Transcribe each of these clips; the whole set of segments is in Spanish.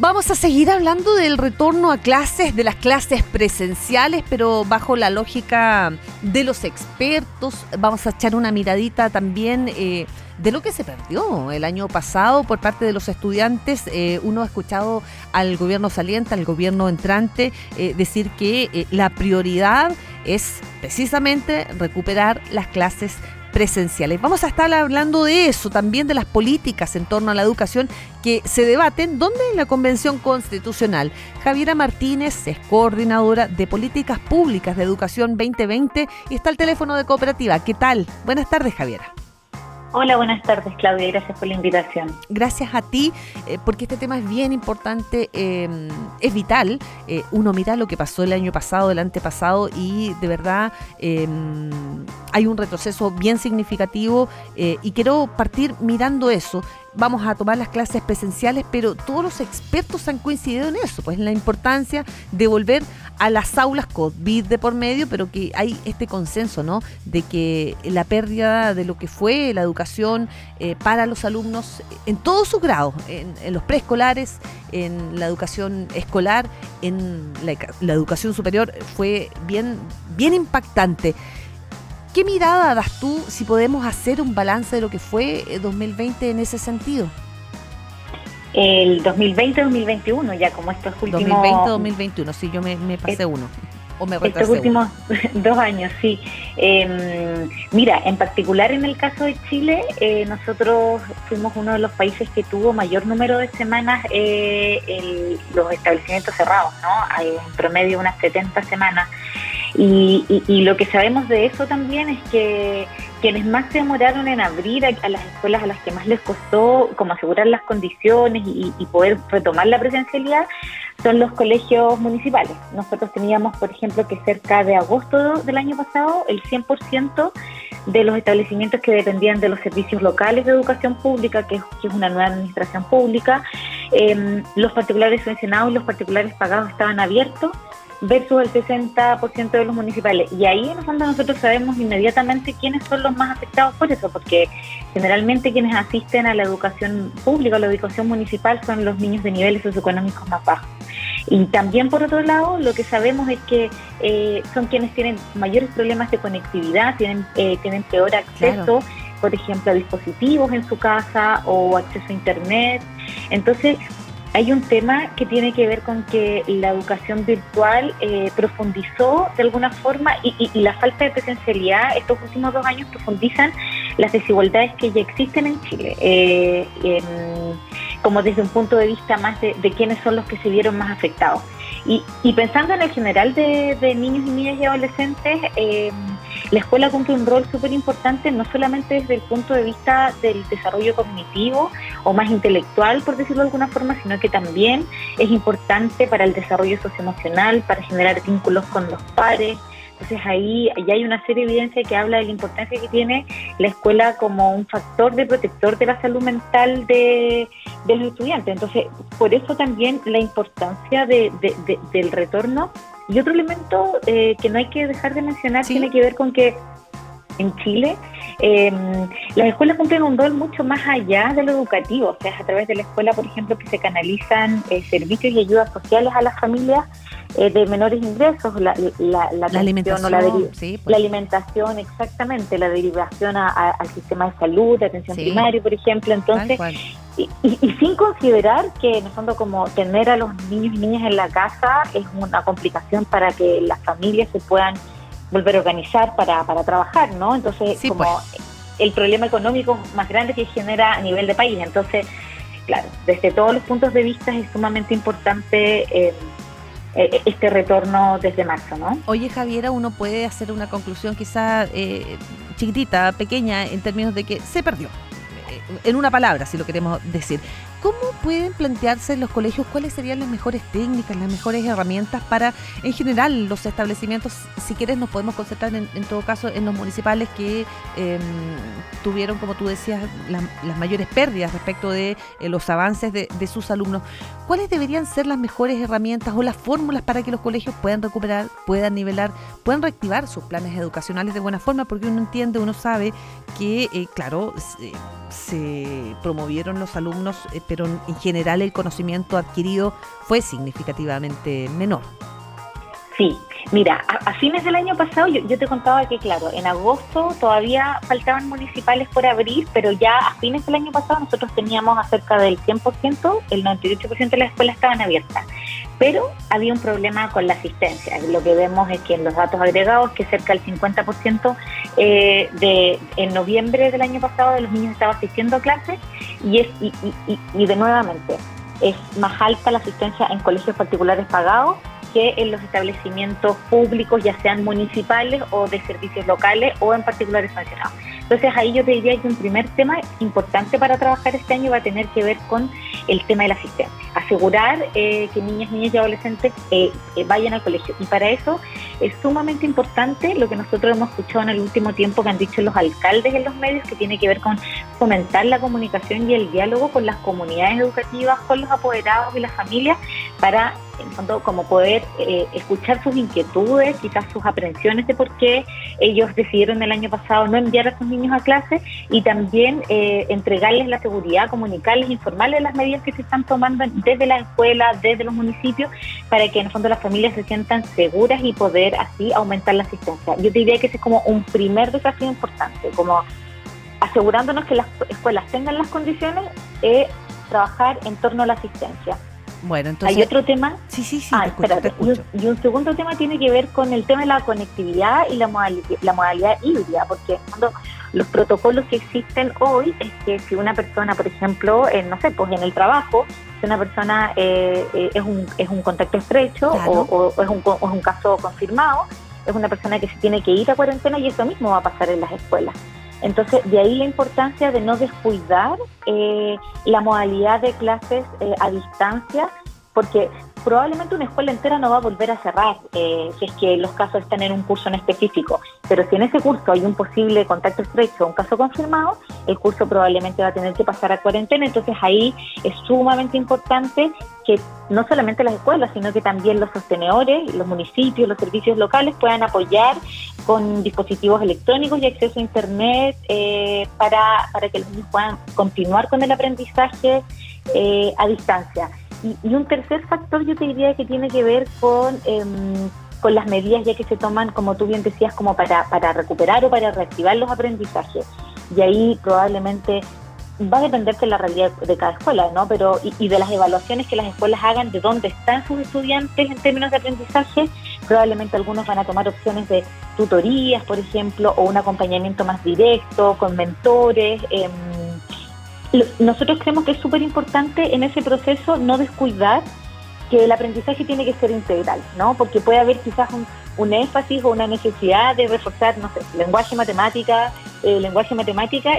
Vamos a seguir hablando del retorno a clases, de las clases presenciales, pero bajo la lógica de los expertos. Vamos a echar una miradita también de lo que se perdió el año pasado por parte de los estudiantes. Uno ha escuchado al gobierno saliente, al gobierno entrante, decir que la prioridad es precisamente recuperar las clases presenciales. Vamos a estar hablando de eso, también de las políticas en torno a la educación que se debaten, ¿dónde? En la Convención Constitucional. Javiera Martínez es coordinadora de Políticas Públicas de Educación 2020 y está al teléfono de Cooperativa. ¿Qué tal? Buenas tardes, Javiera. Hola, buenas tardes, Claudia, y gracias por la invitación. Gracias a ti, porque este tema es bien importante, es vital. Uno mira lo que pasó el año pasado, el antepasado, y de verdad hay un retroceso bien significativo, y quiero partir mirando eso. Vamos a tomar las clases presenciales, pero todos los expertos han coincidido en eso, pues en la importancia de volver a las aulas COVID de por medio, pero que hay este consenso, ¿no?, de que la pérdida de lo que fue la educación para los alumnos en todos sus grados, en los preescolares, en la educación escolar, en la educación superior, fue bien impactante. ¿Qué mirada das tú si podemos hacer un balance de lo que fue 2020 en ese sentido? El 2020-2021, ya como estos últimos... 2020-2021, sí, yo me pasé uno, o me retrasé estos últimos 2 años, sí. Mira, en particular en el caso de Chile, nosotros fuimos uno de los países que tuvo mayor número de semanas los establecimientos cerrados, ¿no? En promedio unas 70 semanas. Y lo que sabemos de eso también es que quienes más se demoraron en abrir a las escuelas a las que más les costó como asegurar las condiciones y poder retomar la presencialidad son los colegios municipales. Nosotros teníamos, por ejemplo, que cerca de agosto del año pasado, el 100% de los establecimientos que dependían de los servicios locales de educación pública, que es una nueva administración pública, los particulares subvencionados y los particulares pagados estaban abiertos, versus el 60% de los municipales. Y ahí en el fondo nosotros sabemos inmediatamente quiénes son los más afectados por eso, porque generalmente quienes asisten a la educación pública o la educación municipal son los niños de niveles socioeconómicos más bajos. Y también, por otro lado, lo que sabemos es que son quienes tienen mayores problemas de conectividad, tienen peor acceso, claro, por ejemplo, a dispositivos en su casa o acceso a Internet. Entonces, hay un tema que tiene que ver con que la educación virtual profundizó de alguna forma y la falta de presencialidad estos últimos 2 años profundizan las desigualdades que ya existen en Chile, como desde un punto de vista más de quiénes son los que se vieron más afectados. Y pensando en el general de niños y niñas y adolescentes, la escuela cumple un rol súper importante, no solamente desde el punto de vista del desarrollo cognitivo o más intelectual, por decirlo de alguna forma, sino que también es importante para el desarrollo socioemocional, para generar vínculos con los pares. Entonces ahí ya hay una serie de evidencia que habla de la importancia que tiene la escuela como un factor de protector de la salud mental de los estudiantes. Entonces, por eso también la importancia del retorno. Y otro elemento que no hay que dejar de mencionar, ¿sí?, tiene que ver con que en Chile las escuelas cumplen un rol mucho más allá de lo educativo. O sea, es a través de la escuela, por ejemplo, que se canalizan servicios y ayudas sociales a las familias de menores ingresos, la alimentación, la alimentación, exactamente, la derivación al sistema de salud, de atención primaria, por ejemplo. Entonces, y sin considerar que en el fondo como tener a los niños y niñas en la casa es una complicación para que las familias se puedan volver a organizar para trabajar, ¿no? Entonces, el problema económico más grande que genera a nivel de país. Entonces, claro, desde todos los puntos de vista es sumamente importante este retorno desde marzo, ¿no? Oye, Javiera, uno puede hacer una conclusión quizá chiquitita, pequeña, en términos de que se perdió. En una palabra, si lo queremos decir. ¿Cómo pueden plantearse en los colegios cuáles serían las mejores técnicas, las mejores herramientas para, en general, los establecimientos? Si quieres, nos podemos concentrar en todo caso en los municipales que tuvieron, como tú decías, las mayores pérdidas respecto de los avances de sus alumnos. ¿Cuáles deberían ser las mejores herramientas o las fórmulas para que los colegios puedan recuperar, puedan nivelar, puedan reactivar sus planes educacionales de buena forma? Porque uno entiende, uno sabe que, claro, se promovieron los alumnos pero en general el conocimiento adquirido fue significativamente menor. Sí, mira, a fines del año pasado yo te contaba que, claro, en agosto todavía faltaban municipales por abrir, pero ya a fines del año pasado nosotros teníamos acerca del 100%, el 98% de las escuelas estaban abiertas, pero había un problema con la asistencia. Lo que vemos es que en los datos agregados, que cerca del 50% en noviembre del año pasado de los niños estaba asistiendo a clases y de nuevamente es más alta la asistencia en colegios particulares pagados que en los establecimientos públicos, ya sean municipales o de servicios locales o en particulares sancionados. Entonces ahí yo te diría que un primer tema importante para trabajar este año va a tener que ver con el tema de la asistencia. Asegurar que niñas y adolescentes vayan al colegio. Y para eso es sumamente importante lo que nosotros hemos escuchado en el último tiempo que han dicho los alcaldes en los medios, que tiene que ver con fomentar la comunicación y el diálogo con las comunidades educativas, con los apoderados y las familias, para en el fondo como poder escuchar sus inquietudes, quizás sus aprensiones de por qué ellos decidieron el año pasado no enviar a sus niños a clase, y también entregarles la seguridad, comunicarles, informarles las medidas que se están tomando desde la escuela, desde los municipios, para que en el fondo las familias se sientan seguras y poder así aumentar la asistencia. Yo te diría que ese es como un primer desafío importante, como asegurándonos que las escuelas tengan las condiciones de trabajar en torno a la asistencia. Bueno, entonces... Hay otro tema. Sí, te escucho. Y un segundo tema tiene que ver con el tema de la conectividad y la modalidad híbrida, porque cuando los protocolos que existen hoy es que si una persona, por ejemplo, no sé, pues en el trabajo, si una persona es un contacto estrecho, claro, o es un caso confirmado, es una persona que se tiene que ir a cuarentena, y eso mismo va a pasar en las escuelas. Entonces, de ahí la importancia de no descuidar la modalidad de clases a distancia, porque probablemente una escuela entera no va a volver a cerrar si es que los casos están en un curso en específico, pero si en ese curso hay un posible contacto estrecho o un caso confirmado, el curso probablemente va a tener que pasar a cuarentena. Entonces ahí es sumamente importante que no solamente las escuelas, sino que también los sostenedores, los municipios, los servicios locales puedan apoyar con dispositivos electrónicos y acceso a internet para que los niños puedan continuar con el aprendizaje a distancia. Y un tercer factor yo te diría que tiene que ver con las medidas ya que se toman, como tú bien decías, como para recuperar o para reactivar los aprendizajes. Y ahí probablemente va a depender de la realidad de cada escuela, ¿no? Pero y de las evaluaciones que las escuelas hagan de dónde están sus estudiantes en términos de aprendizaje. Probablemente algunos van a tomar opciones de tutorías, por ejemplo, o un acompañamiento más directo con mentores. Nosotros creemos que es súper importante en ese proceso no descuidar que el aprendizaje tiene que ser integral, ¿no? Porque puede haber quizás un énfasis o una necesidad de reforzar, no sé, lenguaje, matemática,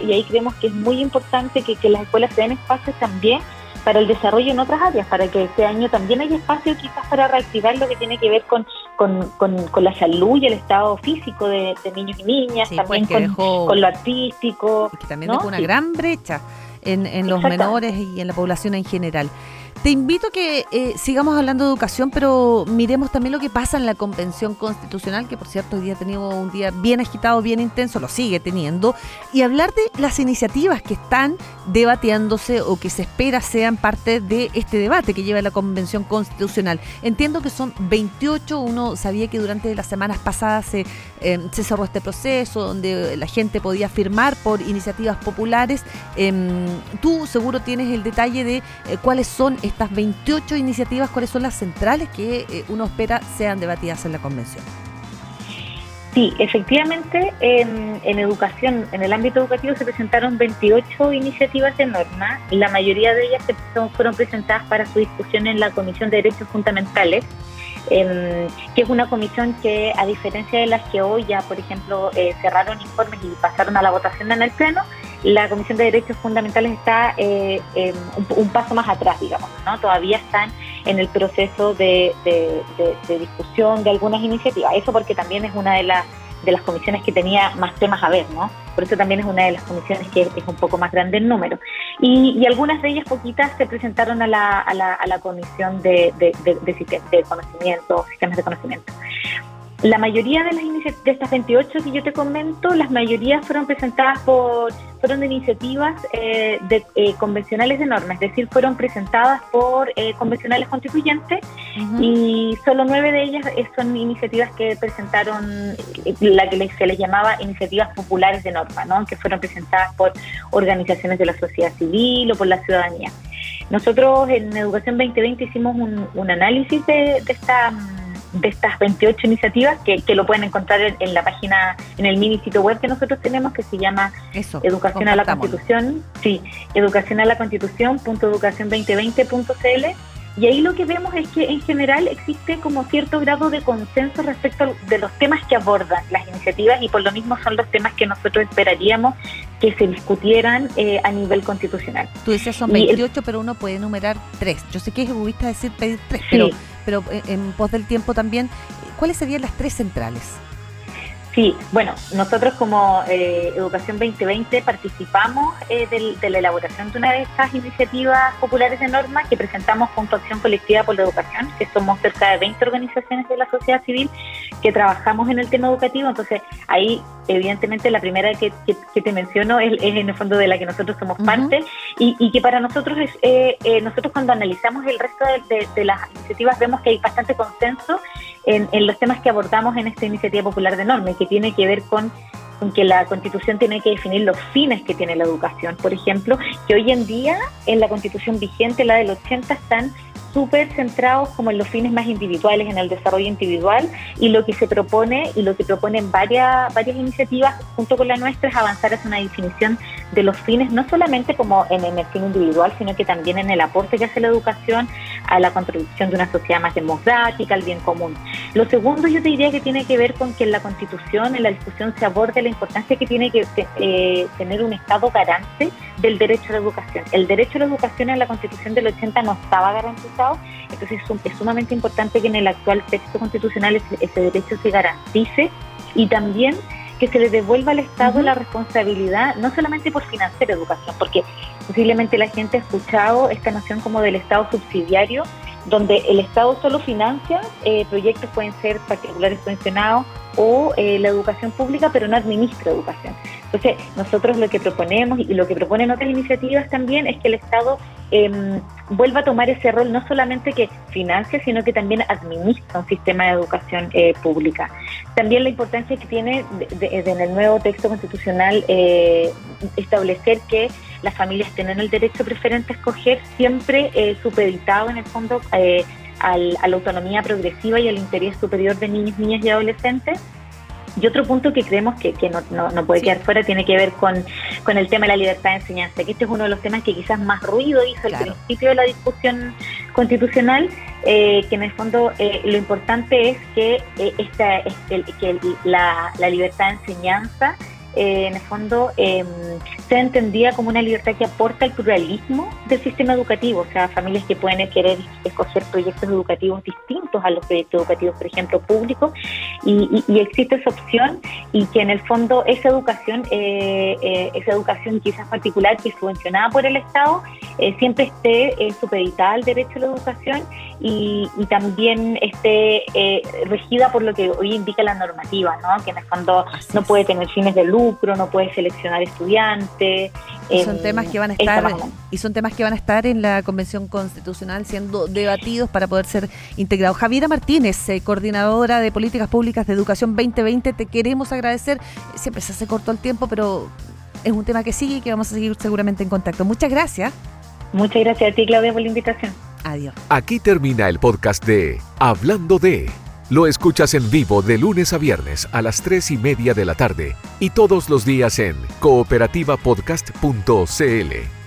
y ahí creemos que es muy importante que las escuelas se den espacios también para el desarrollo en otras áreas, para que este año también haya espacio quizás para reactivar lo que tiene que ver con la salud y el estado físico de niños y niñas, sí, también pues con lo artístico. Que también dejó una gran brecha en los menores y en la población en general. Te invito a que sigamos hablando de educación, pero miremos también lo que pasa en la Convención Constitucional, que por cierto hoy día ha tenido un día bien agitado, bien intenso, lo sigue teniendo, y hablar de las iniciativas que están debatiéndose o que se espera sean parte de este debate que lleva la Convención Constitucional. Entiendo que son 28, uno sabía que durante las semanas pasadas se cerró este proceso donde la gente podía firmar por iniciativas populares. Tú seguro tienes el detalle de cuáles son estas 28 iniciativas, cuáles son las centrales que uno espera sean debatidas en la convención. Sí, efectivamente, en educación, en el ámbito educativo se presentaron 28 iniciativas de norma. La mayoría de ellas fueron presentadas para su discusión en la Comisión de Derechos Fundamentales, que es una comisión que, a diferencia de las que hoy ya, por ejemplo, cerraron informes y pasaron a la votación en el Pleno, la Comisión de Derechos Fundamentales está un paso más atrás, digamos, ¿no? Todavía están en el proceso de discusión de algunas iniciativas. Eso porque también es una de las comisiones que tenía más temas a ver, ¿no? Por eso también es una de las comisiones que es un poco más grande en número. Y algunas de ellas, poquitas, se presentaron a la Comisión de conocimiento, sistemas de conocimiento. La mayoría de de estas 28 que yo te comento, las mayorías fueron presentadas fueron de iniciativas convencionales de norma, es decir, fueron presentadas por convencionales constituyentes, y solo 9 de ellas son iniciativas que presentaron la que se les llamaba iniciativas populares de norma, ¿no? Que fueron presentadas por organizaciones de la sociedad civil o por la ciudadanía. Nosotros en Educación 2020 hicimos un análisis de estas 28 iniciativas que lo pueden encontrar en la página, en el mini sitio web que nosotros tenemos, que se llama Educación a la Constitución, educacionalaconstitución.educacion2020.cl, y ahí lo que vemos es que en general existe como cierto grado de consenso respecto de los temas que abordan las iniciativas, y por lo mismo son los temas que nosotros esperaríamos que se discutieran a nivel constitucional. Tú decías son 28, pero uno puede enumerar 3. Yo sé que es egoísta decir pedir 3, sí, pero en pos del tiempo también, ¿cuáles serían las 3 centrales? Sí, bueno, nosotros como Educación 2020 participamos de la elaboración de una de estas iniciativas populares de norma que presentamos junto a Acción Colectiva por la Educación, que somos cerca de 20 organizaciones de la sociedad civil que trabajamos en el tema educativo. Entonces ahí evidentemente la primera que te menciono es en el fondo de la que nosotros somos parte, y que para nosotros nosotros cuando analizamos el resto de las iniciativas vemos que hay bastante consenso en los temas que abordamos en esta iniciativa popular de norma, y que tiene que ver con que la Constitución tiene que definir los fines que tiene la educación. Por ejemplo, que hoy en día en la Constitución vigente, la del 80, están súper centrados como en los fines más individuales, en el desarrollo individual, y lo que se propone y lo que proponen varias iniciativas junto con la nuestra es avanzar hacia una definición de los fines, no solamente como en el fin individual, sino que también en el aporte que hace la educación a la construcción de una sociedad más democrática, al bien común. Lo segundo, yo te diría que tiene que ver con que en la Constitución, en la discusión, se aborde la importancia que tiene que tener un Estado garante del derecho a la educación. El derecho a la educación en la Constitución del 80 no estaba garantizado, entonces es sumamente importante que en el actual texto constitucional ese derecho se garantice, y también que se le devuelva al Estado la responsabilidad, no solamente por financiar educación, porque posiblemente la gente ha escuchado esta noción como del Estado subsidiario, donde el Estado solo financia proyectos, pueden ser particulares subvencionados o la educación pública, pero no administra educación. Entonces, nosotros lo que proponemos, y lo que proponen otras iniciativas también, es que el Estado vuelva a tomar ese rol, no solamente que financie, sino que también administra un sistema de educación pública. También la importancia que tiene en el nuevo texto constitucional establecer que las familias tienen el derecho preferente a escoger, siempre supeditado en el fondo a la autonomía progresiva y al interés superior de niños, niñas y adolescentes. Y otro punto que creemos que no puede quedar fuera tiene que ver con el tema de la libertad de enseñanza, que este es uno de los temas que quizás más ruido hizo al principio de la discusión constitucional, que en el fondo lo importante es que la libertad de enseñanza en el fondo sea entendida como una libertad que aporta al pluralismo del sistema educativo, o sea, familias que pueden querer escoger proyectos educativos distintos a los proyectos educativos, por ejemplo, públicos, y existe esa opción, y que en el fondo esa educación quizás particular, que es subvencionada por el Estado, siempre esté supeditada al derecho a la educación, y también esté regida por lo que hoy indica la normativa, ¿no? Que en el fondo no puede tener fines de lucro, no puede seleccionar estudiantes. Son temas que van a estar en la Convención Constitucional siendo debatidos para poder ser integrados. Javiera Martínez, coordinadora de Políticas Públicas de Educación 2020, te queremos agradecer. Siempre se hace corto el tiempo, pero es un tema que sigue y que vamos a seguir seguramente en contacto. Muchas gracias. Muchas gracias a ti, Claudia, por la invitación. Adiós. Aquí termina el podcast de Hablando de. Lo escuchas en vivo de lunes a viernes a las 3:30 de la tarde y todos los días en cooperativapodcast.cl.